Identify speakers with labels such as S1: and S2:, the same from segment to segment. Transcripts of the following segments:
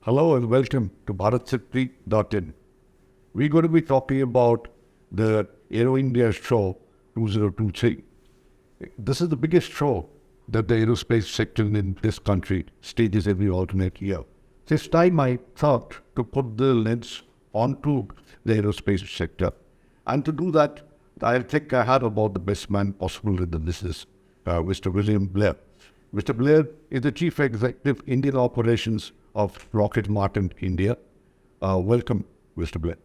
S1: Hello and welcome to Bharat.in. We're going to be talking about the Aero India Show 2023. This is the biggest show that the aerospace sector in this country stages every alternate year. This time I thought to put the lens onto the aerospace sector. And to do that, I think I had about the best man possible in the business, Mr. William Blair. Mr. Blair is the Chief Executive Indian Operations of Lockheed Martin, India. Welcome, Mr. Blair.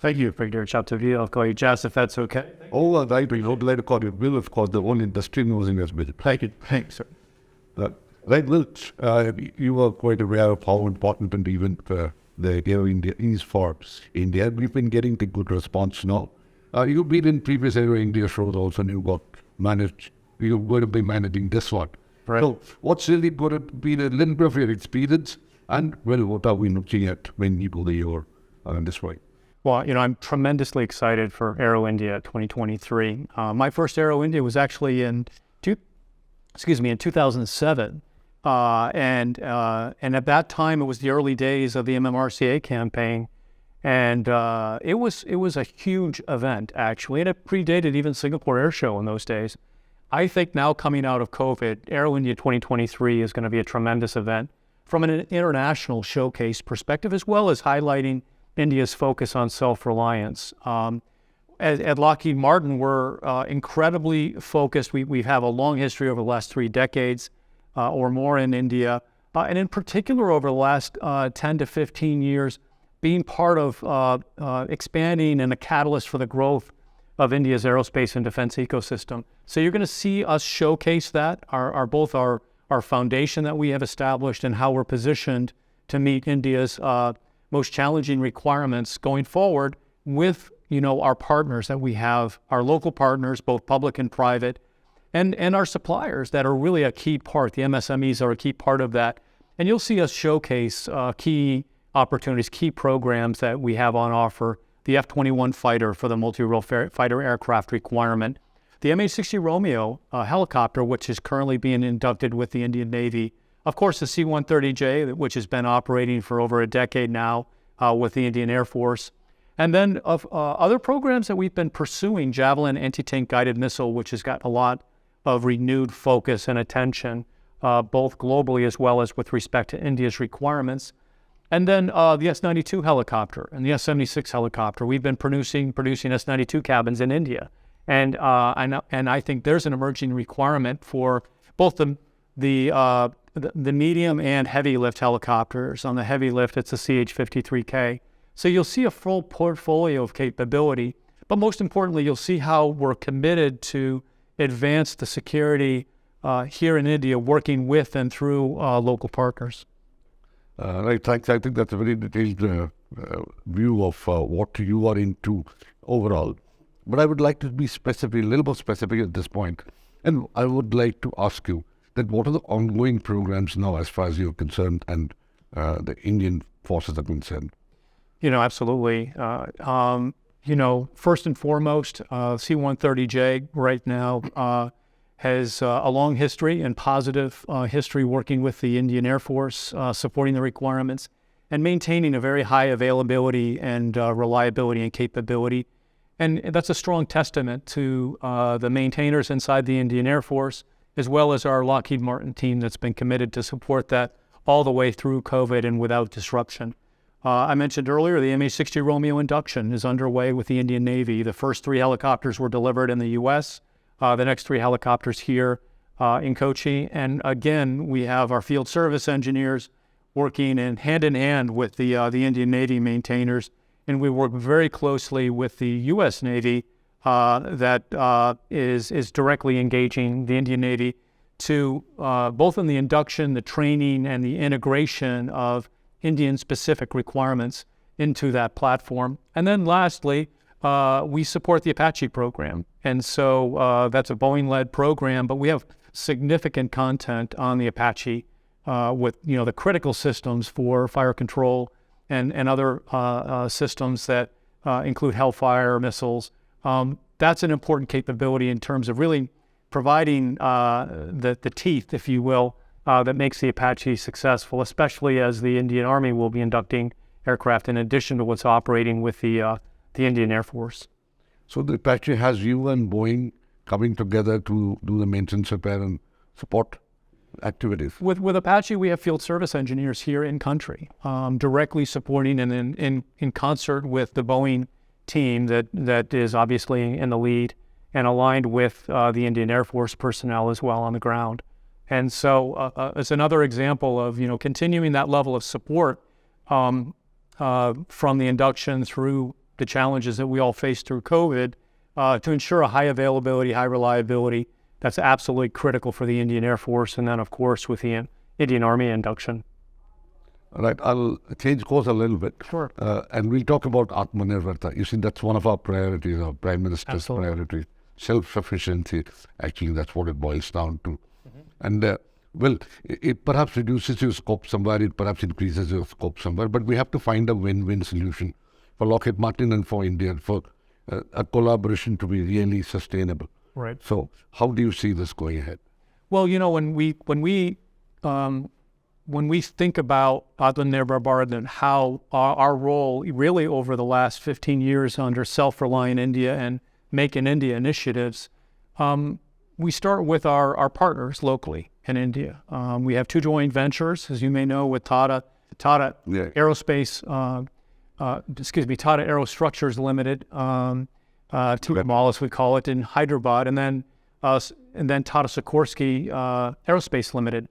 S2: Thank you, Victor. Shakti, I'll call you Jazz if that's okay.
S1: Oh, right. We would like to call you Will, of course. The whole industry knows him as Will.
S2: Thank you. Thanks, sir.
S1: Right, Will, you are quite aware of how important an event the Aero India is for India. We've been getting the good response now. You've been in previous Aero India shows also, and you're going to be managing this one.
S2: Right.
S1: So, what's really going to be the little bit of your experience? And, well, what are we looking at when you go there this way?
S2: Well, I'm tremendously excited for Aero India 2023. My first Aero India was actually in 2007. And at that time, it was the early days of the MMRCA campaign. And it was a huge event, actually. And it predated even Singapore Air Show in those days. I think now coming out of COVID, Aero India 2023 is going to be a tremendous event from an international showcase perspective, as well as highlighting India's focus on self-reliance. At Lockheed Martin, we're incredibly focused. We have a long history over the last 3 decades or more in India, and in particular over the last 10 to 15 years, being part of expanding and a catalyst for the growth of India's aerospace and defense ecosystem. So you're going to see us showcase that, both our foundation that we have established and how we're positioned to meet India's most challenging requirements going forward with, our partners that we have, our local partners, both public and private, and our suppliers that are really a key part. The MSMEs are a key part of that. And you'll see us showcase key opportunities, key programs that we have on offer. The F-21 fighter for the multi-role fighter aircraft requirement, the MH-60 Romeo helicopter, which is currently being inducted with the Indian Navy, of course the C-130J, which has been operating for over a decade now with the Indian Air Force, and then of other programs that we've been pursuing, Javelin anti-tank guided missile, which has got a lot of renewed focus and attention, both globally as well as with respect to India's requirements. And then the S-92 helicopter and the S-76 helicopter. We've been producing S-92 cabins in India. And I think there's an emerging requirement for both the medium and heavy lift helicopters. On the heavy lift, it's the CH-53K. So you'll see a full portfolio of capability, but most importantly, you'll see how we're committed to advance the security here in India, working with and through local partners.
S1: Right, thanks. I think that's a very detailed view of what you are into overall. But I would like to be specific, a little more specific at this point. And I would like to ask you that what are the ongoing programs now as far as you're concerned and the Indian forces are concerned?
S2: Absolutely. First and foremost, C-130J right now has a long history and positive history working with the Indian Air Force, supporting the requirements and maintaining a very high availability and reliability and capability. And that's a strong testament to the maintainers inside the Indian Air Force, as well as our Lockheed Martin team that's been committed to support that all the way through COVID and without disruption. I mentioned earlier the MH-60 Romeo induction is underway with the Indian Navy. The first 3 helicopters were delivered in the U.S., the next 3 helicopters here in Kochi. And again, we have our field service engineers working hand in hand with the Indian Navy maintainers. And we work very closely with the U.S. Navy that is directly engaging the Indian Navy to both in the induction, the training, and the integration of Indian-specific requirements into that platform. And then lastly, we support the Apache program. And so that's a Boeing-led program, but we have significant content on the Apache with the critical systems for fire control and other systems that include Hellfire missiles. That's an important capability in terms of really providing the teeth, if you will, that makes the Apache successful, especially as the Indian Army will be inducting aircraft in addition to what's operating with the Indian Air Force.
S1: So the Apache has you and Boeing coming together to do the maintenance, repair, and support activities.
S2: With Apache, we have field service engineers here in country, directly supporting and in concert with the Boeing team that is obviously in the lead and aligned with the Indian Air Force personnel as well on the ground. And so it's another example of continuing that level of support from the induction through the challenges that we all faced through COVID to ensure a high availability, high reliability. That's absolutely critical for the Indian Air Force, and then, of course, with the Indian Army induction.
S1: All right, I'll change course a little bit.
S2: Sure.
S1: And we'll talk about Atmanirbharta. You see, that's one of our priorities, our Prime Minister's priorities. Self-sufficiency, actually, that's what it boils down to. And, it perhaps reduces your scope somewhere, it perhaps increases your scope somewhere, but we have to find a win-win solution for Lockheed Martin and for India, for a collaboration to be really sustainable.
S2: Right.
S1: So how do you see this going ahead?
S2: Well, when we think about Atmanirbhar Bharat and how our role really over the last 15 years under Self-Reliant India and Make in India initiatives, we start with our partners locally in India. We have two joint ventures, as you may know, with Tata Aerospace, Tata Aerostructures Limited, TMAL as we call it, in Hyderabad, and then Tata Sikorsky Aerospace Limited.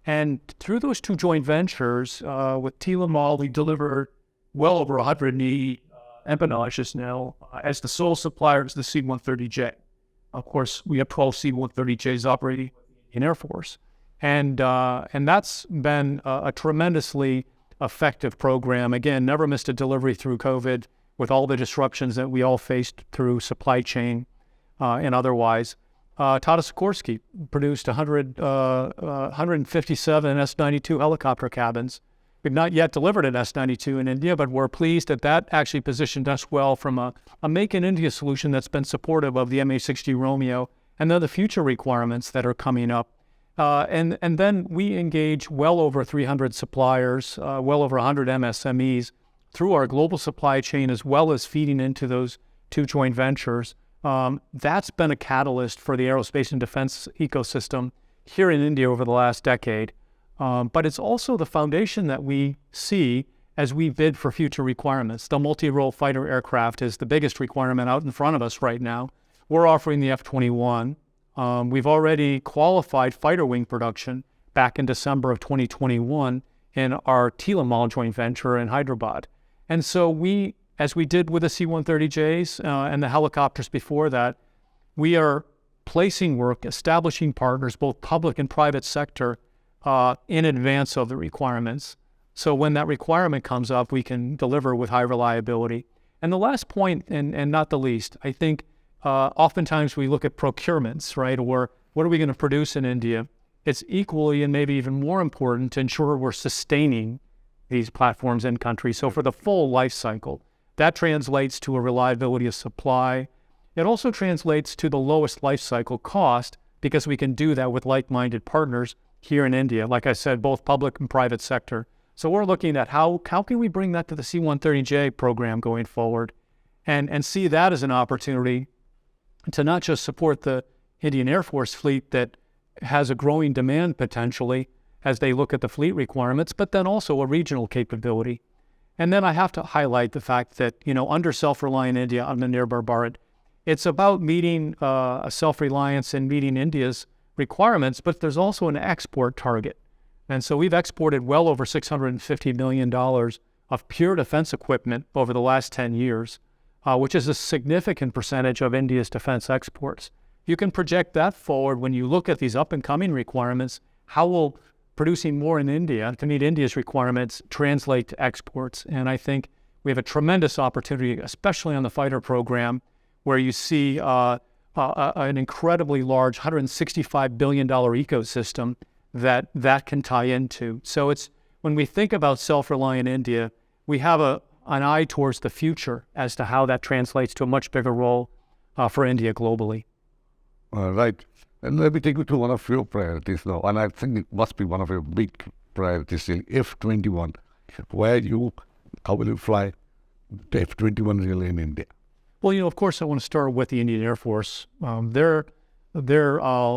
S2: And through those two joint ventures, with TMAL, we delivered well over 180 empennages now as the sole supplier to the C-130J. Of course, we have 12 C-130Js operating in Air Force. And that's been a tremendously effective program. Again, never missed a delivery through COVID with all the disruptions that we all faced through supply chain and otherwise. Tata Sikorsky produced 157 S-92 helicopter cabins. We've not yet delivered an S-92 in India, but we're pleased that actually positioned us well from a Make in India solution that's been supportive of the MH-60 Romeo and then the future requirements that are coming up. And then we engage well over 300 suppliers, well over 100 MSMEs through our global supply chain, as well as feeding into those two joint ventures. That's been a catalyst for the aerospace and defense ecosystem here in India over the last decade. But it's also the foundation that we see as we bid for future requirements. The multi-role fighter aircraft is the biggest requirement out in front of us right now. We're offering the F-21. We've already qualified fighter wing production back in December of 2021 in our TMAL joint venture in Hyderabad. And so we, as we did with the C-130Js and the helicopters before that, we are placing work, establishing partners, both public and private sector, in advance of the requirements. So when that requirement comes up, we can deliver with high reliability. And the last point, and not the least, I think oftentimes we look at procurements, right? Or what are we going to produce in India? It's equally and maybe even more important to ensure we're sustaining these platforms in country. So for the full life cycle, that translates to a reliability of supply. It also translates to the lowest life cycle cost because we can do that with like-minded partners here in India, like I said, both public and private sector. So we're looking at how can we bring that to the C-130J program going forward and see that as an opportunity to not just support the Indian Air Force fleet that has a growing demand potentially as they look at the fleet requirements, but then also a regional capability. And then I have to highlight the fact that, under Self-Reliant India, Atmanirbhar Bharat, it's about meeting a self-reliance and meeting India's requirements, but there's also an export target. And so we've exported well over $650 million of pure defense equipment over the last 10 years, which is a significant percentage of India's defense exports. You can project that forward when you look at these up-and-coming requirements. How will producing more in India to meet India's requirements translate to exports? And I think we have a tremendous opportunity, especially on the fighter program, where you see an incredibly large $165 billion ecosystem that can tie into. So it's when we think about Self-Reliant India, we have an eye towards the future as to how that translates to a much bigger role for India globally.
S1: Right. And let me take you to one of your priorities now, and I think it must be one of your big priorities, the F-21. How will you fly the F-21 really in India?
S2: Well, of course, I want to start with the Indian Air Force. Their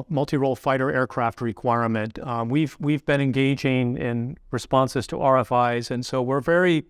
S2: multi-role fighter aircraft requirement. We've been engaging in responses to RFIs, and so we're very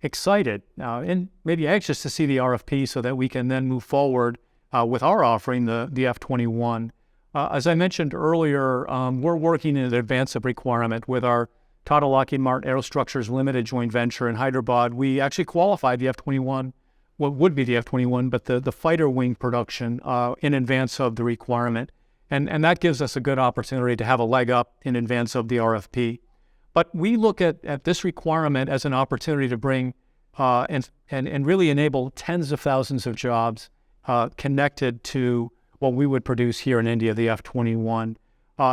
S2: excited and maybe anxious to see the RFP so that we can then move forward with our offering, the F-21. As I mentioned earlier, we're working in advance of requirement with our Tata Lockheed Martin Aerostructures Limited joint venture in Hyderabad. We actually qualified the F-21, what would be the F-21, but the fighter wing production in advance of the requirement. And that gives us a good opportunity to have a leg up in advance of the RFP. But we look at this requirement as an opportunity to bring and really enable tens of thousands of jobs connected to what we would produce here in India, the F-21.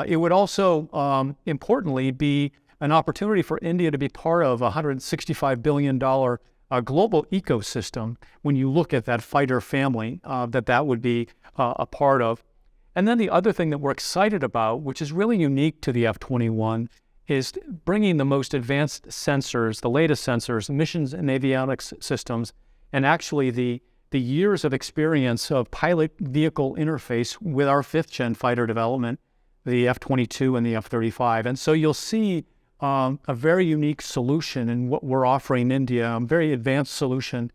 S2: It would also, importantly, be an opportunity for India to be part of a $165 billion global ecosystem when you look at that fighter family that would be a part of. And then the other thing that we're excited about, which is really unique to the F-21, is bringing the most advanced sensors, the latest sensors, missions and avionics systems, and actually the years of experience of pilot vehicle interface with our 5th-gen fighter development, the F-22 and the F-35. And so you'll see a very unique solution in what we're offering India, a very advanced solution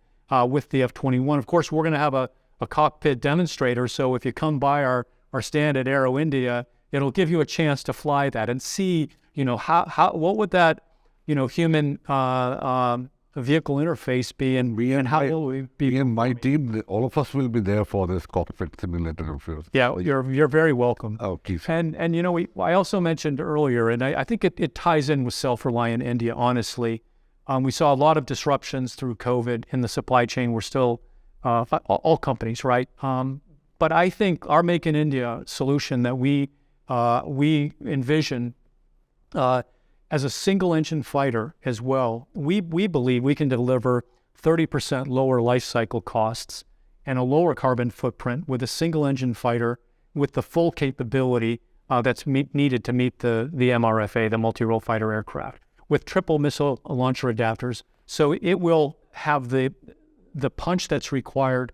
S2: with the F-21. Of course, we're going to have a cockpit demonstrator, so if you come by our stand at Aero India, it'll give you a chance to fly that and see, what would that, human vehicle interface be, and how will we be?
S1: Me and my team, all of us will be there for this cockpit simulator of yours.
S2: Yeah, you're very welcome.
S1: Oh, Keith.
S2: And I also mentioned earlier, and I think it ties in with self-reliant India, honestly. We saw a lot of disruptions through COVID in the supply chain. We're still, all companies, right? But I think our Make in India solution that we envision as a single-engine fighter as well, we believe we can deliver 30% lower life cycle costs and a lower carbon footprint with a single-engine fighter with the full capability that's needed to meet the MRFA, the multi-role fighter aircraft, with triple missile launcher adapters. So it will have the punch that's required,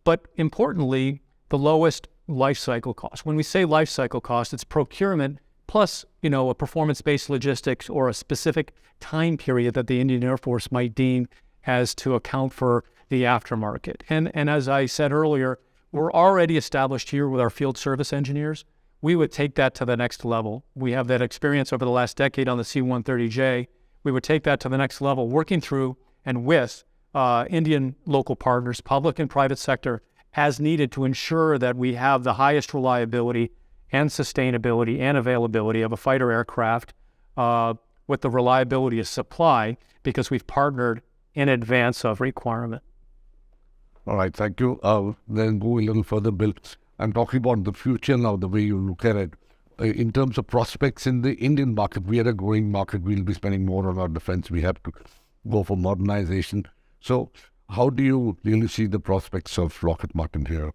S2: but importantly, the lowest life cycle cost. When we say life cycle cost, it's procurement plus, a performance-based logistics or a specific time period that the Indian Air Force might deem as to account for the aftermarket. And as I said earlier, we're already established here with our field service engineers. We would take that to the next level. We have that experience over the last decade on the C-130J. We would take that to the next level, working through and with Indian local partners, public and private sector, as needed to ensure that we have the highest reliability and sustainability and availability of a fighter aircraft with the reliability of supply, because we've partnered in advance of requirement.
S1: All right, thank you. Then go a little further, Bill. I'm talking about the future now, the way you look at it. In terms of prospects in the Indian market, we are a growing market. We'll be spending more on our defense. We have to go for modernization. So how do you really see the prospects of Lockheed Martin here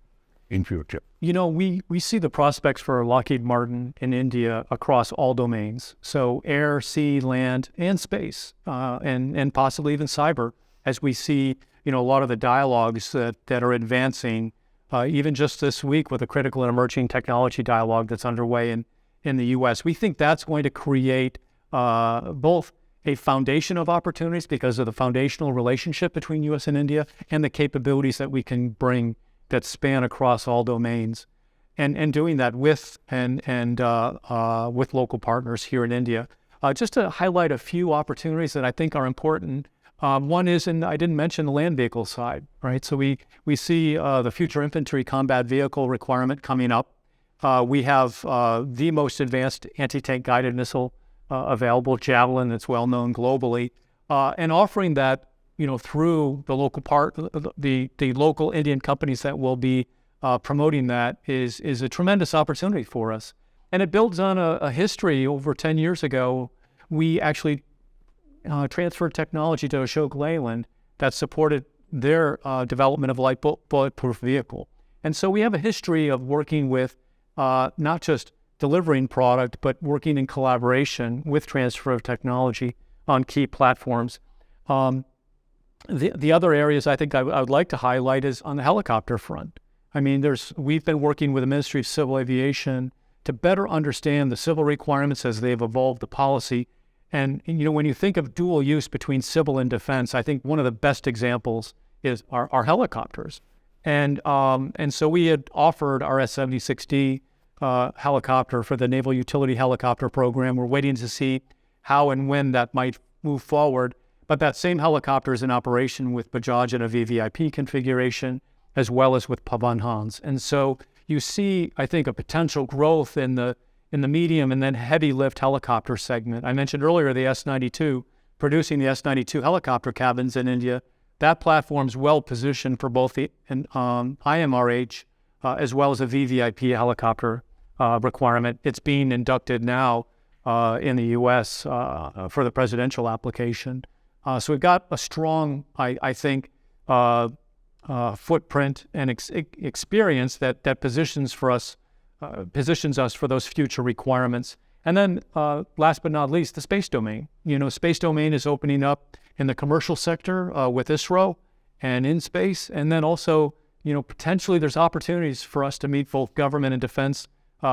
S1: in future?
S2: We see the prospects for Lockheed Martin in India across all domains. So air, sea, land, and space, and possibly even cyber, as we see, a lot of the dialogues that are advancing, even just this week with a critical and emerging technology dialogue that's underway in the U.S. We think that's going to create both a foundation of opportunities because of the foundational relationship between U.S. and India and the capabilities that we can bring that span across all domains, and doing that with with local partners here in India. Just to highlight a few opportunities that I think are important. One is, and I didn't mention the land vehicle side, right? So we see the future infantry combat vehicle requirement coming up. We have the most advanced anti-tank guided missile available, Javelin, that's well known globally, and offering that through the local the local Indian companies that will be promoting that is a tremendous opportunity for us. And it builds on a history. Over 10 years ago, we actually transferred technology to Ashok Leyland that supported their development of light bulletproof vehicle. And so we have a history of working with not just delivering product, but working in collaboration with transfer of technology on key platforms. The other areas I think I would like to highlight is on the helicopter front. I mean, we've been working with the Ministry of Civil Aviation to better understand the civil requirements as they've evolved the policy. And when you think of dual use between civil and defense, I think one of the best examples is our helicopters. And so we had offered our S-76D helicopter for the Naval Utility Helicopter Program. We're waiting to see how and when that might move forward. But that same helicopter is in operation with Bajaj in a VVIP configuration, as well as with Pavan Hans. And so you see, I think, a potential growth in the medium and then heavy lift helicopter segment. I mentioned earlier the S-92, producing the S-92 helicopter cabins in India. That platform's well positioned for both the IMRH as well as a VVIP helicopter requirement. It's being inducted now in the U.S. For the presidential application. So we've got a strong, I think, footprint and experience that positions us for those future requirements. And then, last but not least, the space domain. Space domain is opening up in the commercial sector with ISRO and in space, and then also, potentially there's opportunities for us to meet both government and defense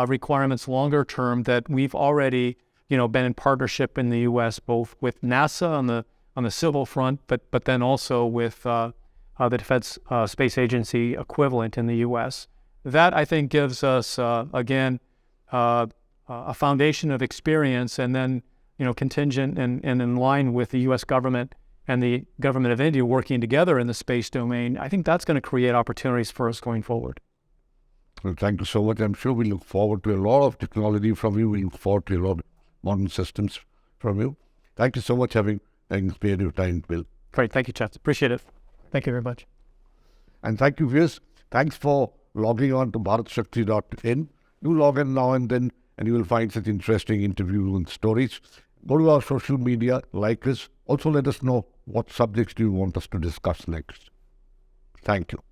S2: requirements longer term that we've already, been in partnership in the U.S. both with NASA on the civil front, but then also with the Defense Space Agency equivalent in the U.S. That, I think, gives us, again, a foundation of experience and then, contingent and in line with the U.S. government and the government of India working together in the space domain. I think that's going to create opportunities for us going forward.
S1: Well, thank you so much. I'm sure we look forward to a lot of technology from you. We look forward to a lot of modern systems from you. Thank you so much for having spared your time, Bill.
S2: Great. Thank you, Chet. Appreciate it. Thank you very much.
S1: And thank you, viewers. Thanks for logging on to bharatshakti.in. Do log in now and then, and you will find such interesting interviews and stories. Go to our social media, like us. Also, let us know what subjects do you want us to discuss next. Thank you.